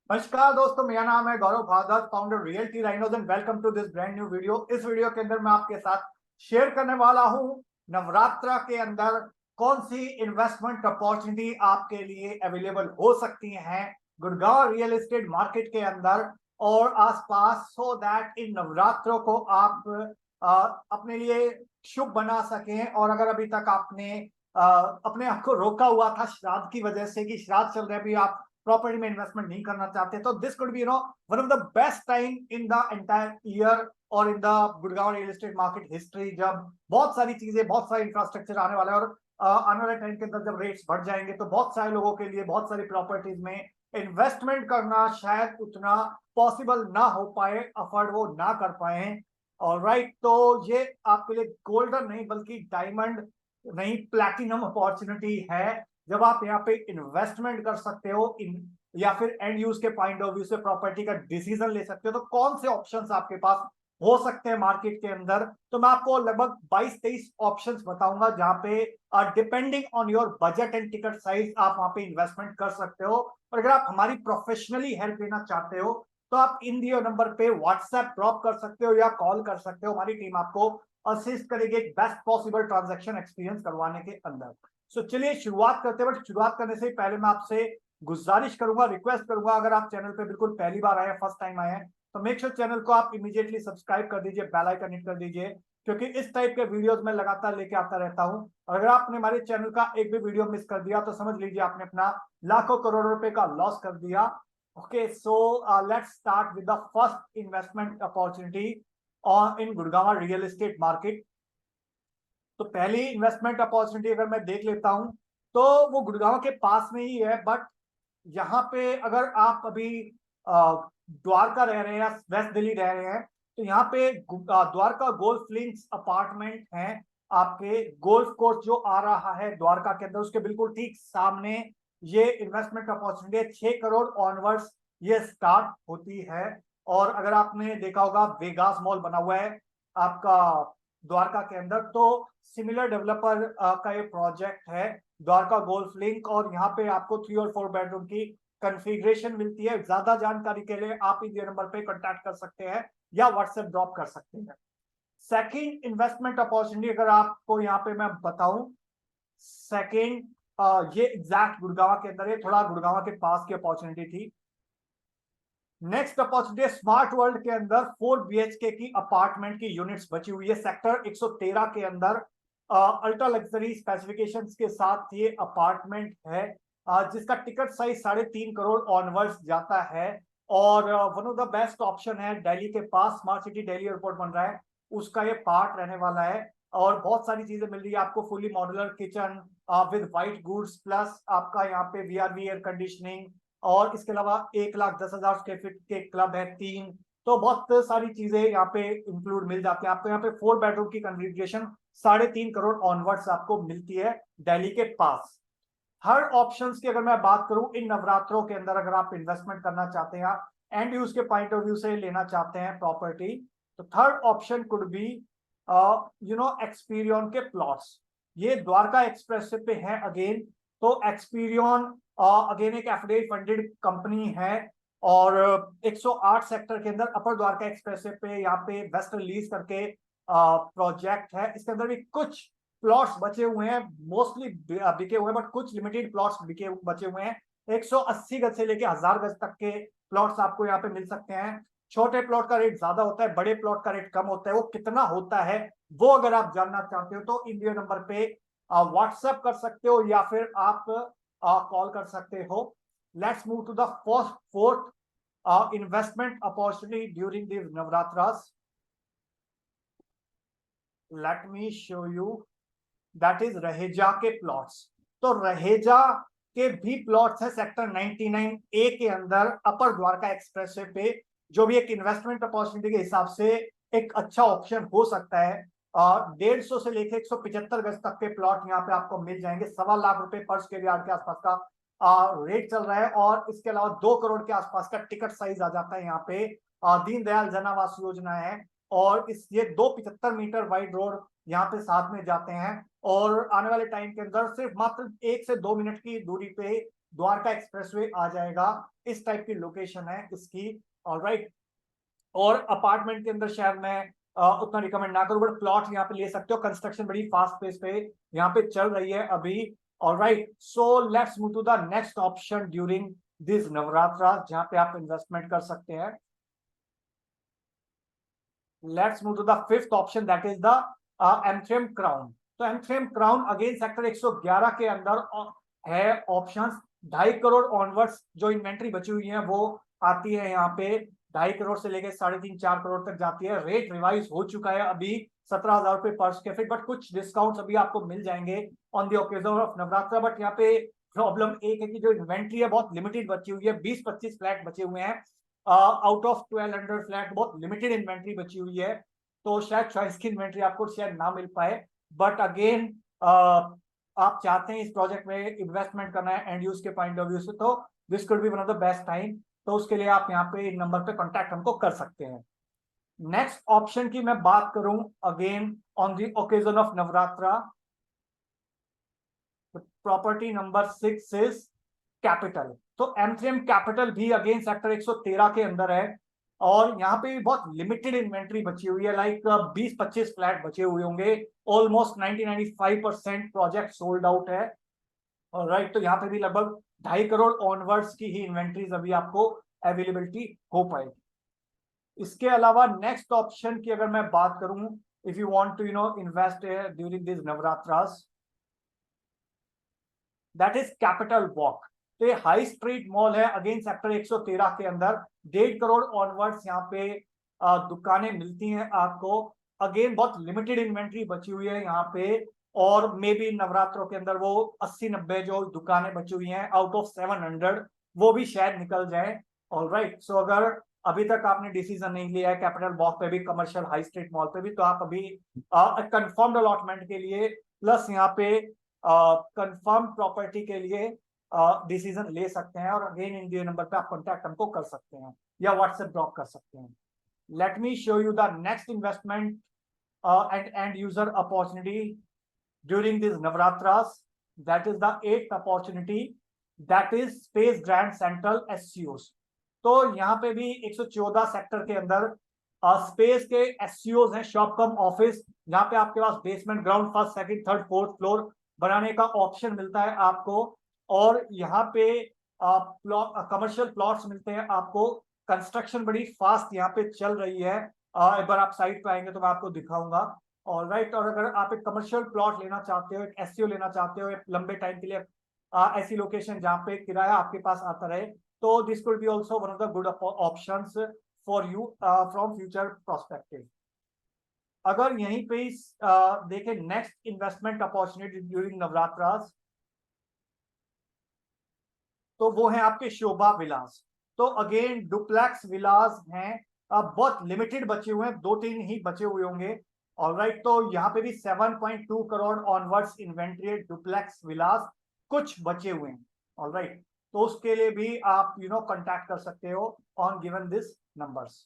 नमस्कार दोस्तों, मेरा नाम है Gaurav Bhardwaj, founder Realty Rhinos and welcome to this brand new video. इस वीडियो के अंदर मैं आपके साथ शेयर करने वाला हूं नवरात्रा के अंदर कौन सी इन्वेस्टमेंट अपॉर्चुनिटी आपके लिए अवेलेबल हो सकती हैं गुड़गांव रियल एस्टेट मार्केट के अंदर और आसपास, सो दैट इन नवरात्रों को आप अपने लिए शुभ बना सकें। और अगर अभी तक आपने अपने आप को रोका हुआ था श्राद्ध की वजह से कि श्राद्ध चल रहे, भी आप प्रॉपर्टी में इन्वेस्टमेंट नहीं करना चाहते, तो this could be one of the best time in the entire year और in the Gurgaon real estate market history, जब बहुत सारी चीजें, बहुत सारी इंफ्रास्ट्रक्चर आने वाला है। और आने वाले टाइम के अंदर जब रेट्स बढ़ जाएंगे तो बहुत सारे लोगों के लिए बहुत सारी प्रॉपर्टीज में इन्वेस्टमेंट करना शायद उतना पॉसिबल ना हो पाए, अफोर्ड वो ना कर पाए। और राइट, तो ये आपके लिए गोल्डन नहीं बल्कि डायमंड नहीं, प्लैटिनम अपॉर्चुनिटी है, जब आप यहाँ पे इन्वेस्टमेंट कर सकते हो इन या फिर एंड यूज के पॉइंट ऑफ व्यू से प्रॉपर्टी का डिसीजन ले सकते हो। तो कौन से ऑप्शंस आपके पास हो सकते हैं मार्केट के अंदर, तो मैं आपको लगभग 22-23 ऑप्शंस बताऊंगा जहां पे depending on your budget and ticket size आप वहां पे इन्वेस्टमेंट कर सकते हो। और अगर आप हमारी प्रोफेशनली हेल्प लेना चाहते हो तो आप इन दिए नंबर पे व्हाट्सएप ड्रॉप कर सकते हो या कॉल कर सकते हो। हमारी टीम आपको असिस्ट करेगी एक बेस्ट पॉसिबल ट्रांजैक्शन एक्सपीरियंस करवाने के अंदर। सो चलिए शुरुआत करते हैं। बट शुरुआत करने से पहले मैं आपसे गुजारिश करूंगा, रिक्वेस्ट करूंगा, अगर आप चैनल पे बिल्कुल पहली बार आए हैं, फर्स्ट टाइम आए हैं, तो मेक श्योर चैनल को आप इमीडिएटली सब्सक्राइब कर दीजिए, बेल आइकन हिट कर दीजिए, क्योंकि इस टाइप के वीडियोस मैं लगातार लेके आता रहता हूं। और अगर आपने हमारे चैनल का एक भी वीडियो मिस कर दिया तो समझ लीजिए आपने अपना लाखों करोड़ों रुपए का लॉस कर दिया। Okay, so let's start with the first investment opportunity on in Gurgaon real estate market. तो पहली इन्वेस्टमेंट अपॉर्चुनिटी अगर मैं देख लेता हूं तो वो गुड़गांव के पास में ही है। बट यहाँ पे अगर आप अभी द्वारका रह रहे हैं या वेस्ट दिल्ली रह रहे हैं तो यहाँ पे द्वारका गोल्फ लिंक्स अपार्टमेंट हैं। आपके गोल्फ कोर्स जो आ रहा है द्वारका के अंदर, उसके बिल्कुल ठीक सामने ये इन्वेस्टमेंट अपॉर्चुनिटी है। 6 करोड़ ऑनवर्ड्स ये स्टार्ट होती है। और अगर आपने देखा होगा वेगास मॉल बना हुआ है आपका द्वारका के अंदर, तो सिमिलर डेवलपर का ये प्रोजेक्ट है द्वारका गोल्फ लिंक। और यहाँ पे आपको 3 और 4 बेडरूम की कॉन्फ़िगरेशन मिलती है। ज्यादा जानकारी के लिए आप इस नंबर पे कांटेक्ट कर सकते हैं या व्हाट्सएप ड्रॉप कर सकते हैं। सेकंड इन्वेस्टमेंट अपॉर्चुनिटी अगर आपको यहाँ पे मैं बताऊं, सेकंड ये एग्जैक्ट गुड़गांव के अंदर है, थोड़ा गुड़गांव के पास की अपॉर्चुनिटी थी। नेक्स्ट अपॉर्चुनिटी स्मार्ट वर्ल्ड के अंदर 4 BHK की अपार्टमेंट की यूनिट्स बची हुई है सेक्टर 113 के अंदर। अल्ट्रा लग्जरी स्पेसिफिकेशंस के साथ ये अपार्टमेंट है, जिसका टिकट साइज 3.5 करोड़ ऑनवर्ड्स जाता है। और one of the best option है, दिल्ली के पास स्मार्ट सिटी दिल्ली एयरपोर्ट बन रहा है, उसका ये पार्ट रहने वाला है। और बहुत सारी चीजें मिल रही है आपको, fully modular kitchen with white goods, plus आपका यहाँ पे VRV एयर कंडीशनिंग, और इसके अलावा 1,10,000 स्क्वायर फीट के क्लब है 3। तो बहुत सारी चीजें यहाँ पे इंक्लूड मिल जाती है आपको। यहाँ पे 4 बेडरूम की कन्फिगरेशन 3.5 करोड़ ऑनवर्ड्स आपको मिलती है दिल्ली के पास। थर्ड ऑप्शंस की अगर मैं बात करूं इन नवरात्रों के अंदर, अगर आप इन्वेस्टमेंट करना चाहते हैं एंड यूज के पॉइंट ऑफ व्यू से लेना चाहते हैं प्रॉपर्टी, तो third option could be Experion के प्लॉट्स। ये द्वारका एक्सप्रेस पे है अगेन। तो एक्सपीरियन अगेन एक एफडीआई फंडेड कंपनी है और 108 सेक्टर के अंदर अपर द्वारका एक्सप्रेस पे यहाँ पे वेस्ट लीज करके प्रोजेक्ट है। इसके अंदर भी कुछ प्लॉट्स बचे हुए हैं, मोस्टली बिके हुए हैं, बट कुछ लिमिटेड प्लॉट्स बिके बचे हुए हैं। 180 गज से लेके 1000 गज तक के प्लॉट्स आपको यहाँ पे मिल सकते हैं। छोटे प्लॉट का रेट ज्यादा होता है, बड़े प्लॉट का रेट कम होता है। वो कितना होता है वो अगर आप जानना चाहते हो तो इंडिया नंबर पे व्हाट्सएप कर सकते हो या फिर आप कॉल कर सकते हो। Let's move to the first fourth investment opportunity during the Navratras. Let me show you, that is Raheja के प्लॉट्स। तो रहेजा के भी प्लॉट्स है सेक्टर 99A के अंदर अपर द्वारका एक्सप्रेस पे, जो भी एक इन्वेस्टमेंट अपॉर्चुनिटी के हिसाब से एक अच्छा ऑप्शन हो सकता है। 150 से लेके 175 गज तक के प्लॉट यहाँ पे आपको मिल जाएंगे। 1.25 लाख रुपए पर स्क्वायर यार्ड के आसपास का रेट चल रहा है। और इसके अलावा 2 करोड़ के आसपास का टिकट साइज आ जाता है यहाँ पे। दीनदयाल जन आवास योजना है और इस ये 275 मीटर वाइड रोड यहाँ पे साथ में जाते हैं। और आने वाले टाइम के अंदर सिर्फ मात्र 1 से 2 मिनट की दूरी पे द्वारका एक्सप्रेसवे आ जाएगा। इस टाइप की लोकेशन है इसकी। ऑलराइट, और अपार्टमेंट के अंदर शहर में उतना रिकमेंड ना करूं, बट प्लॉट यहाँ पे ले सकते हो। कंस्ट्रक्शन बड़ी फास्ट पेस पे यहाँ पे चल रही है अभी। Alright, so let's move to the next option during this Navratra जहां पे आप इन्वेस्टमेंट कर सकते हैं। Let's move to the fifth option, that is the M three M Crown. तो एमथ्रेम क्राउन अगेन सेक्टर 111 के अंदर है ऑप्शंस। 2.5 करोड़ ऑनवर्ड्स जो इन्वेंट्री बची हुई है वो आती है यहाँ पे। 2.5 करोड़ से लेकर 3.5-4 करोड़ तक जाती है। रेट रिवाइज हो चुका है अभी 17,000 रुपए पर स्क्वायर फीट, बट कुछ डिस्काउंट्स अभी आपको मिल जाएंगे on the occasion of Navratra. But यहाँ पे प्रॉब्लम एक है कि जो इन्वेंट्री है बहुत लिमिटेड बची हुई है। 20-25 फ्लैट बचे हुए हैं आउट ऑफ 1200 फ्लैट। बहुत लिमिटेड इन्वेंट्री बची हुई है, तो शायद चॉइस की इन्वेंट्री आपको शायद ना मिल पाए। बट अगेन आप चाहते हैं इस प्रोजेक्ट में इन्वेस्टमेंट करना है एंड यूज के पॉइंट ऑफ व्यू से, तो this could be one of the best time. तो उसके लिए आप यहाँ पे नंबर पे कॉन्टैक्ट हमको कर सकते हैं। नेक्स्ट ऑप्शन की मैं बात करूं again on the occasion of Navratra, property number 6 is capital. तो एम3एम कैपिटल भी अगेन सेक्टर 113 के अंदर है, और यहाँ पे भी बहुत लिमिटेड इन्वेंट्री बची हुई है। लाइक 20-25 फ्लैट बचे हुए होंगे। ऑलमोस्ट 90-95% प्रोजेक्ट सोल्ड आउट है। राइट, तो यहाँ पे भी लगभग 2.5 करोड़ ऑनवर्ड्स की ही इन्वेंट्रीज अभी आपको अवेलेबिलिटी हो पाएगी। इसके अलावा नेक्स्ट ऑप्शन की अगर मैं बात करूं, if you want to invest during this Navratras, that is Capital Walk. तो ये हाई स्ट्रीट मॉल है अगेन सेक्टर 113 के अंदर। 1.5 करोड़ ऑनवर्ड्स यहाँ पे दुकानें मिलती हैं आपको। अगेन बहुत लिमिटेड इन्वेंट्री बची हुई है यहाँ पे, और मे बी नवरात्रों के अंदर वो 80-90 जो दुकानें बची हुई हैं आउट ऑफ 700 वो भी शायद निकल जाए। ऑलराइट, सो अगर अभी तक आपने डिसीजन नहीं लिया है कैपिटल वॉक पे भी, कमर्शियल हाई स्ट्रीट मॉल पे भी, तो आप अभी कंफर्म्ड अलॉटमेंट के लिए प्लस यहाँ पे कंफर्म प्रॉपर्टी के लिए डिसीजन ले सकते हैं। और अगेन इंडिया नंबर पे आप कॉन्टैक्ट हमको कर सकते हैं या व्हाट्सएप ड्रॉप कर सकते हैं। Let me show you the next investment and user opportunity during this Navratras, that is the 8th opportunity, that is Space Grand Central एससीओस। तो यहाँ पे भी 114 सेक्टर के अंदर स्पेस के एससीओस हैं, शॉप कम ऑफिस, जहाँ पे आपके पास basement, ground, first, second, third, fourth floor बनाने का ऑप्शन मिलता है आपको। और यहाँ पे कमर्शियल प्लॉट्स मिलते हैं आपको। कंस्ट्रक्शन बड़ी फास्ट यहाँ पे चल रही है। एक बार आप साइट पे आएंगे तो मैं आपको दिखाऊंगा। ऑलराइट, और अगर आप एक कमर्शियल प्लॉट लेना चाहते हो, एक एससीओ लेना चाहते हो एक लंबे टाइम के लिए, ऐसी लोकेशन जहाँ पे किराया आपके पास आता रहे, तो this could B also one of the good options for you from future prospective. अगर यहीं पे देखें next investment opportunity during Navratras, तो वो है आपके शोभा विलास। तो अगेन डुप्लेक्स विलास हैं, अब बहुत लिमिटेड बचे हुए हैं, 2-3 ही बचे हुए होंगे। ऑलराइट, तो यहाँ पे भी 7.2 करोड़ ऑनवर्ड्स इन्वेंट्री डुप्लेक्स विलास कुछ बचे हुए हैं। ऑलराइट, तो उसके लिए भी आप कांटेक्ट कर सकते हो ऑन गिवन दिस नंबर्स।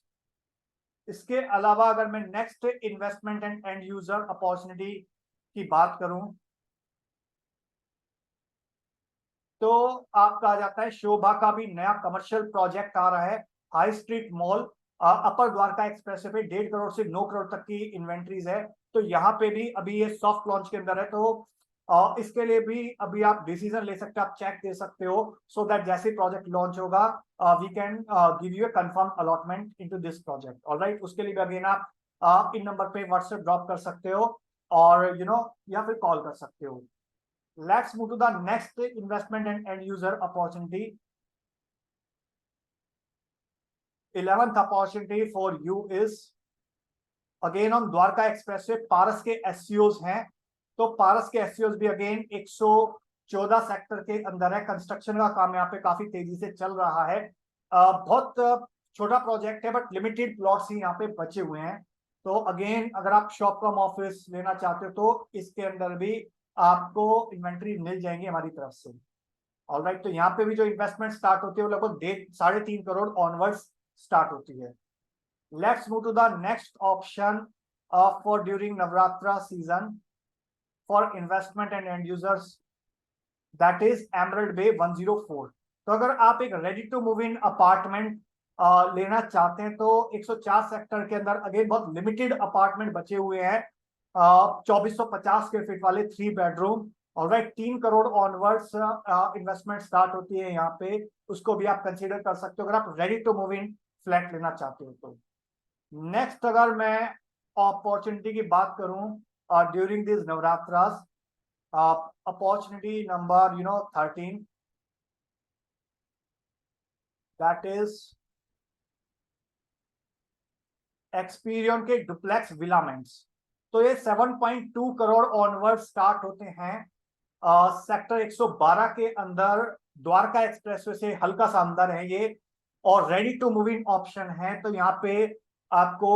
इसके अलावा अगर मैं next investment and end user opportunity की बात करूं, तो आपका आ जाता है शोभा का भी नया कमर्शियल प्रोजेक्ट आ रहा है, हाई स्ट्रीट मॉल, अपर द्वारका एक्सप्रेस पे 1.5 करोड़ से 9 करोड़ तक की इन्वेंट्रीज है। तो यहाँ पे भी अभी ये सॉफ्ट लॉन्च के अंदर है, तो इसके लिए भी अभी आप डिसीजन ले सकते हो, आप चेक दे सकते हो, सो दैट जैसे प्रोजेक्ट लॉन्च होगा we can give you a confirm allotment into this project. Alright, उसके लिए भी अगेन आप इन नंबर पे व्हाट्सएप ड्रॉप कर सकते हो और या फिर कॉल कर सकते हो। Let's move to the next investment and end user opportunity. 11th opportunity for you is again on Dwarka expressway. Paras के एससीओज हैं, तो पारस के एससीओज भी अगेन 114 सेक्टर के अंदर है। कंस्ट्रक्शन का काम यहाँ पे काफी तेजी से चल रहा है। बहुत छोटा प्रोजेक्ट है बट लिमिटेड प्लॉट्स ही यहाँ पे बचे हुए हैं। तो अगेन अगर आप शॉप कम ऑफिस लेना चाहते हो तो इसके अंदर भी आपको इन्वेंट्री मिल जाएंगी हमारी तरफ से। ऑलराइट, तो यहाँ पे भी जो इन्वेस्टमेंट स्टार्ट होती है वो लगभग 3.5 करोड़ ऑनवर्ड्स स्टार्ट होती है। Let's move to the next option for during Navratra season for investment and and users, that is Emerald Bay 104। तो अगर आप एक ready to move in apartment लेना चाहते हैं तो 104 सेक्टर के अंदर अगेन बहुत लिमिटेड अपार्टमेंट बचे हुए हैं, 2450 स्क्वायर फीट वाले 3 बेडरूम। और right, 3 crore onwards investment start होती है यहाँ पे, उसको भी आप कंसीडर कर सकते हो अगर आप ready to move in flat लेना चाहते हो तो। नेक्स्ट अगर मैं अपॉर्चुनिटी की बात करूं during this Navratras, opportunity number 13, that is Experion के डुप्लेक्स विलामेंट्स। तो ये 7.2 करोड़ ऑनवर्ड स्टार्ट होते हैं सेक्टर 112 के अंदर, द्वारका एक्सप्रेसवे से हल्का सा अंदर है ये, और ready to move in option है। तो यहाँ पे आपको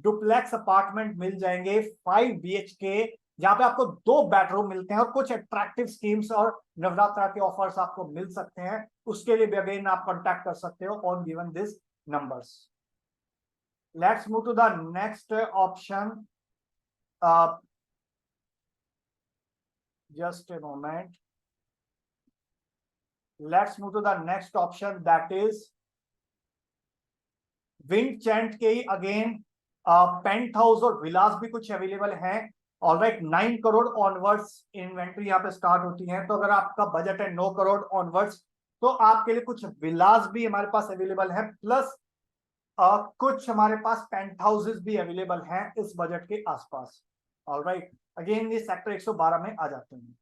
डुप्लेक्स अपार्टमेंट मिल जाएंगे 5 BHK, जहाँ पे आपको 2 बेडरूम मिलते हैं और कुछ अट्रैक्टिव स्कीम्स और नवरात्रा के ऑफर्स आपको मिल सकते हैं। उसके लिए भी अगेन आप कॉन्टैक्ट कर सकते हो on given this numbers. Let's move to the next option. Just a moment. Let's move to the next option, that is विंडचैंट के ही अगेन पेंट हाउस और विलास भी कुछ अवेलेबल हैं। ऑलराइट, 9 करोड़ ऑनवर्ड्स इन्वेंट्री यहाँ पे स्टार्ट होती है। तो अगर आपका बजट है 9 करोड़ ऑनवर्ड्स तो आपके लिए कुछ विलास भी हमारे पास अवेलेबल है, प्लस कुछ हमारे पास पेंट हाउसेस भी अवेलेबल हैं इस बजट के आसपास। ऑलराइट, अगेन ये सेक्टर 112 में आ जाते हैं।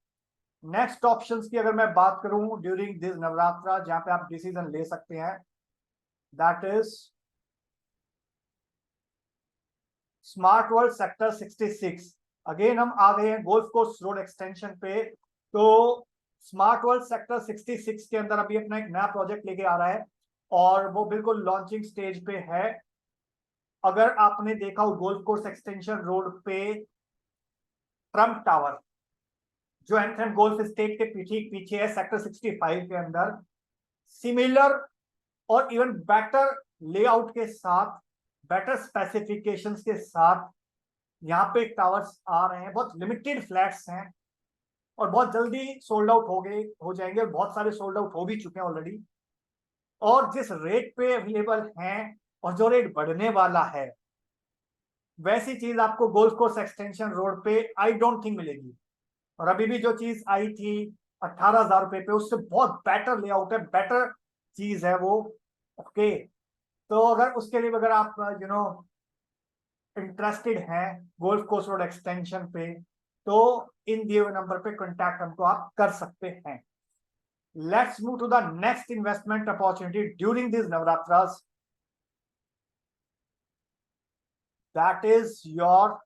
नेक्स्ट ऑप्शंस की अगर मैं बात करूं ड्यूरिंग दिस नवरात्रा जहां पे आप डिसीजन ले सकते हैं, that is smart world sector 66। Again हम आ गए हैं गोल्फ कोर्स रोड एक्सटेंशन पे। तो स्मार्ट वर्ल्ड सेक्टर 66 के अंदर अभी अपना एक नया प्रोजेक्ट लेके आ रहा है और वो बिल्कुल लॉन्चिंग स्टेज पे है। अगर आपने देखा हो गोल्फ कोर्स एक्सटेंशन रोड पे ट्रम्प टावर जो एंथम गोल्फ स्टेट के पीछे है सेक्टर 65 के अंदर, सिमिलर और इवन बेटर लेआउट के साथ, बेटर स्पेसिफिकेशंस के साथ यहाँ पे टावर्स आ रहे हैं। बहुत लिमिटेड फ्लैट्स हैं और बहुत जल्दी सोल्ड आउट हो जाएंगे और बहुत सारे सोल्ड आउट हो भी चुके हैं ऑलरेडी। और जिस रेट पे अवेलेबल हैं और जो रेट बढ़ने वाला है वैसी चीज आपको गोल्फ कोर्स एक्सटेंशन रोड पे आई डोंट थिंक मिलेगी। और अभी भी जो चीज आई थी 18,000 रुपए पे, उससे बहुत बेटर लेआउट है, बेटर चीज है वो। ओके, तो अगर उसके लिए अगर आप इंटरेस्टेड हैं गोल्फ कोर्स रोड एक्सटेंशन पे तो इन दिए हुए नंबर पे कॉन्टैक्ट हमको आप कर सकते हैं। Let's move to the next investment opportunity during this Navratras, that is your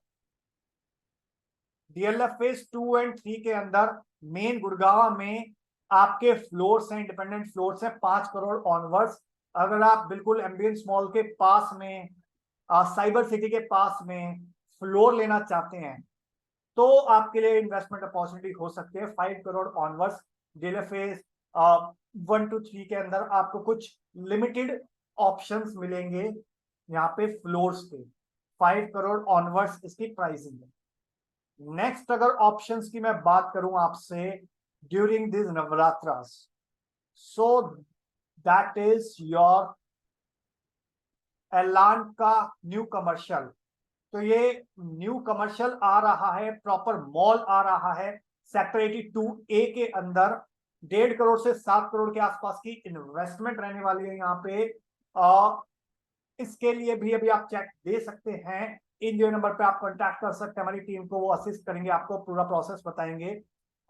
DLF phase 2 and 3 के अंदर मेन गुड़गांव में आपके फ्लोर्स हैं, इंडिपेंडेंट फ्लोर्स हैं 5 करोड़ ऑनवर्ड्स। अगर आप बिल्कुल एम्बियंस मॉल के पास में, साइबर सिटी के पास में फ्लोर लेना चाहते हैं तो आपके लिए इन्वेस्टमेंट अपॉर्चुनिटी हो सकती है 5 crore onwards. DLF phase 1 to 3 के अंदर आपको कुछ लिमिटेड ऑप्शंस मिलेंगे यहाँ पे फ्लोर्स के, 5 करोड़ ऑनवर्ड्स इसकी प्राइसिंग है। नेक्स्ट अगर ऑप्शंस की मैं बात करूं आपसे during this Navratras, so that is your एलान का न्यू कमर्शियल। तो ये न्यू कमर्शियल आ रहा है, प्रॉपर मॉल आ रहा है सेक्टर 82A के अंदर। 1.5 करोड़ से 7 करोड़ के आसपास की इन्वेस्टमेंट रहने वाली है यहाँ पे। इसके लिए भी अभी आप चेक दे सकते हैं, इन जो नंबर पे आप कांटेक्ट कर सकते हैं, हमारी टीम को वो असिस्ट करेंगे, आपको पूरा प्रोसेस बताएंगे।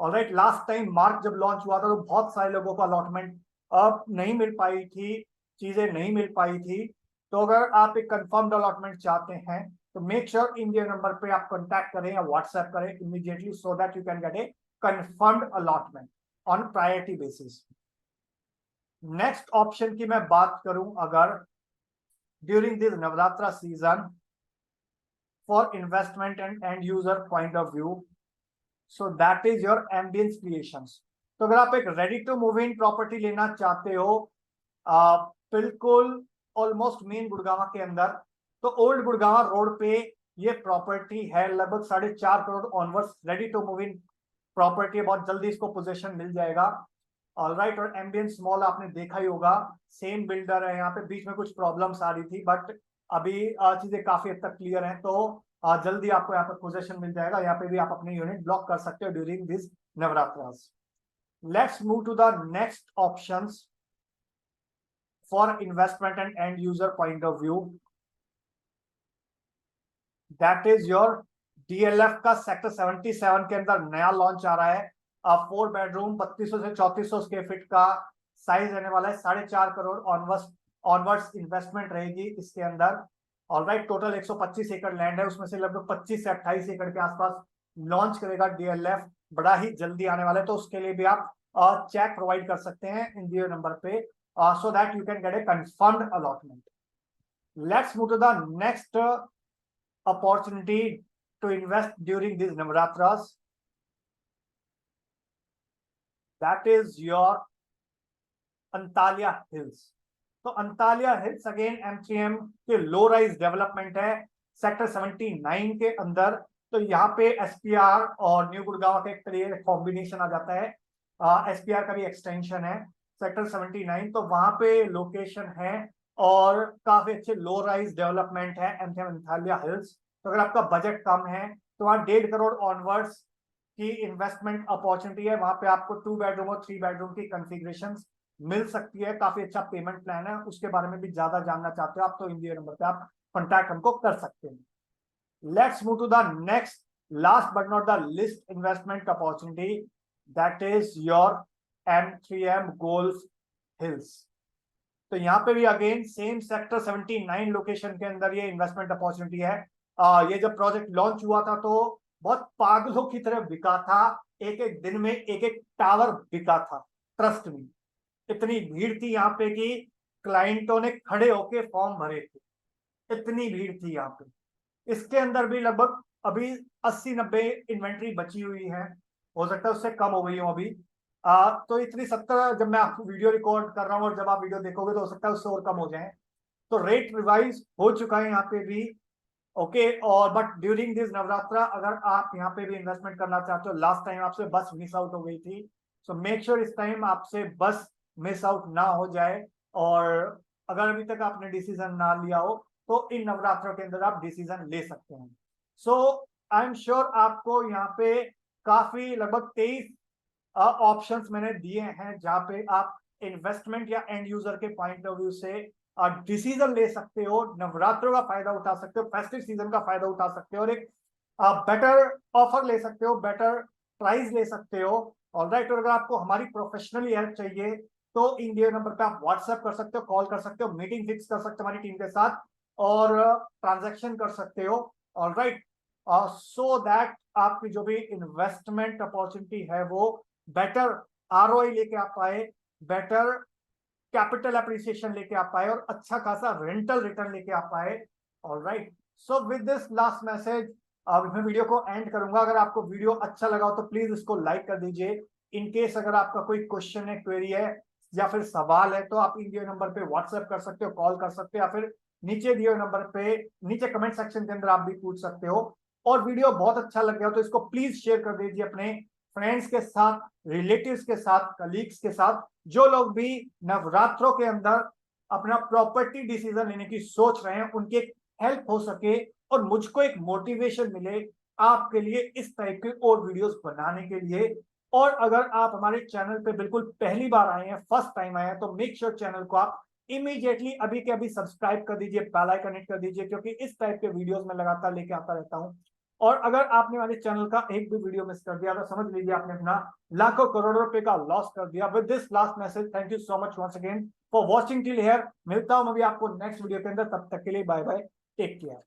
ऑलराइट, लास्ट टाइम मार्क जब लॉन्च हुआ था तो बहुत सारे लोगों को अलॉटमेंट अब नहीं मिल पाई थी, चीजें नहीं मिल पाई थी। तो अगर आप एक कंफर्म्ड अलॉटमेंट चाहते हैं तो मेक श्योर इन जो नंबर पे आप कांटेक्ट करें या व्हाट्सएप करें immediately so that you can get a confirmed allotment on priority basis. Next option की मैं बात करूं अगर during this Navratra season for investment and end user point of view, so that is your ambience creations। तो अगर आप एक ready to move in property लेना चाहते हो बिल्कुल ऑलमोस्ट मेन गुड़गांव के अंदर, तो ओल्ड गुड़गांव रोड पे ये प्रॉपर्टी है, लगभग 4.5 crore onwards ready to move in property है, बहुत जल्दी इसको पोजीशन मिल जाएगा। ऑलराइट, और एम्बियंस मॉल आपने देखा ही होगा, सेम बिल्डर है। यहाँ पे बीच में कुछ प्रॉब्लम्स आ रही थी, बट अभी चीजें काफी हद तक क्लियर हैं, तो जल्दी आपको यहाँ पे पोजीशन मिल जाएगा। यहाँ पे भी आप अपनी यूनिट ब्लॉक कर सकते हो during this Navratras. Let's move to the next options for investment and end user point of view. That is your DLF का सेक्टर 77 के अंदर नया लॉन्च आ रहा है। 4 बेडरूम 3200 से 3400 स्क्वायर फीट का साइज रहने वाला है। 4.5 करोड़ ऑनवर्ड्स इन्वेस्टमेंट रहेगी इसके अंदर। ऑलराइट, टोटल 125 एकड़ लैंड है, उसमें से लगभग 25 से 28 एकड़ के आसपास लॉन्च करेगा डीएलएफ, बड़ा ही जल्दी आने वाला है। तो उसके लिए भी आप चेक प्रोवाइड कर सकते हैं इन दिए नंबर पे, so that you can get a confirmed allotment. Let's move to the next opportunity to invest during these Navratras. That is your Antalya Hills. तो अंतालिया हिल्स अगेन M3M के low rise development है sector 79 के अंदर। तो यहाँ पे SPR और new Gurgaon के एक कॉम्बिनेशन आ जाता है। SPR का भी एक्सटेंशन है सेक्टर 79, तो वहां पे लोकेशन है और काफी अच्छे लो राइज डेवलपमेंट है M3M अंतालिया हिल्स। तो अगर आपका बजट कम है तो वहाँ 1.5 करोड़ ऑनवर्ड्स की इन्वेस्टमेंट अपॉर्चुनिटी है। वहां पे आपको 2 बेडरूम और 3 बेडरूम की कॉन्फ़िगरेशन मिल सकती है। काफी अच्छा पेमेंट प्लान है, उसके बारे में भी ज्यादा जानना चाहते हो आप तो इंडिया नंबर पे आप कॉन्टैक्ट हमको कर सकते हैं। Let's move to the next last but not the least investment opportunity, that is your M3M golf hills. तो यहाँ पे भी अगेन सेम सेक्टर 79 लोकेशन के अंदर ये इन्वेस्टमेंट अपॉर्चुनिटी है। ये जब प्रोजेक्ट लॉन्च हुआ था तो बहुत पागलों की तरह बिका था, एक एक दिन में एक एक टावर बिका था। ट्रस्ट में इतनी भीड़ थी यहाँ पे कि क्लाइंटों ने खड़े होके फॉर्म भरे थे, इतनी भीड़ थी यहाँ पे। इसके अंदर भी लगभग अभी 80-90 इन्वेंट्री बची हुई है, हो सकता है उससे कम हो गई हो अभी। तो इतनी 70 जब मैं आपको वीडियो रिकॉर्ड कर रहा हूँ और जब आप वीडियो देखोगे तो हो सकता है उससे और कम हो जाए। तो रेट रिवाइज हो चुका है यहाँ पे भी, ओके। और बट ड्यूरिंग दिस नवरात्रा अगर आप यहाँ पे भी इन्वेस्टमेंट करना चाहते हो, लास्ट टाइम आपसे बस मिस आउट हो गई थी, सो मेक श्योर इस टाइम आपसे बस मिस आउट ना हो जाए। और अगर अभी तक आपने डिसीजन ना लिया हो तो इन नवरात्रों के अंदर आप डिसीजन ले सकते हैं। सो आई एम श्योर आपको यहाँ पे काफी लगभग 23 ऑप्शंस मैंने दिए हैं जहाँ पे आप इन्वेस्टमेंट या एंड यूजर के पॉइंट ऑफ व्यू से डिसीजन ले सकते हो, नवरात्रों का फायदा उठा सकते हो, फेस्टिव सीजन का फायदा उठा सकते हो और एक बेटर ऑफर ले सकते हो, बेटर प्राइस ले सकते हो। ऑलराइट, और अगर आपको हमारी प्रोफेशनली हेल्प चाहिए तो इन दिए नंबर पे आप व्हाट्सएप कर सकते हो, कॉल कर सकते हो, मीटिंग फिक्स कर सकते हो हमारी टीम के साथ और ट्रांजैक्शन कर सकते हो। ऑलराइट, सो दैट आपकी जो भी इन्वेस्टमेंट अपॉर्चुनिटी है वो बेटर ROI लेके आ पाए, बेटर कैपिटल एप्रिसिएशन लेके आ पाए और अच्छा खासा रेंटल रिटर्न लेके आ पाए। Alright, so with this last message मैं वीडियो को एंड करूंगा। अगर आपको वीडियो अच्छा लगा हो तो प्लीज इसको लाइक कर दीजिए। इन केस अगर आपका कोई क्वेश्चन है, क्वेरी है या फिर सवाल है तो आप इन दिए नंबर पे व्हाट्सएप कर सकते हो, कॉल कर सकते हो या फिर नीचे दिए नंबर पे नीचे कमेंट सेक्शन के अंदर आप भी पूछ सकते हो। और वीडियो बहुत अच्छा लग गया तो इसको प्लीज शेयर कर दीजिए अपने फ्रेंड्स के साथ, रिलेटिव्स के साथ, कलीग्स के साथ, जो लोग भी नवरात्रों के अंदर अपना प्रॉपर्टी डिसीजन लेने की सोच रहे हैं, उनकी हेल्प हो सके और मुझको एक मोटिवेशन मिले आपके लिए इस टाइप के और वीडियोस बनाने के लिए। और अगर आप हमारे चैनल पे बिल्कुल पहली बार आए हैं, फर्स्ट टाइम आए हैं, तो मेक श्योर चैनल को आप इमीडिएटली अभी के अभी सब्सक्राइब कर दीजिए, बेल आइकन हिट कर दीजिए, क्योंकि इस टाइप के वीडियोस में लगातार लेके आता रहता हूं। और अगर आपने हमारे चैनल का एक भी वीडियो मिस कर दिया तो समझ लीजिए आपने अपना लाखों करोड़ों रुपए का लॉस कर दिया। With this last message, thank you so much once again for watching till here. मिलता हूं मैं भी आपको नेक्स्ट वीडियो के अंदर, तब तक के लिए बाय बाय, टेक केयर।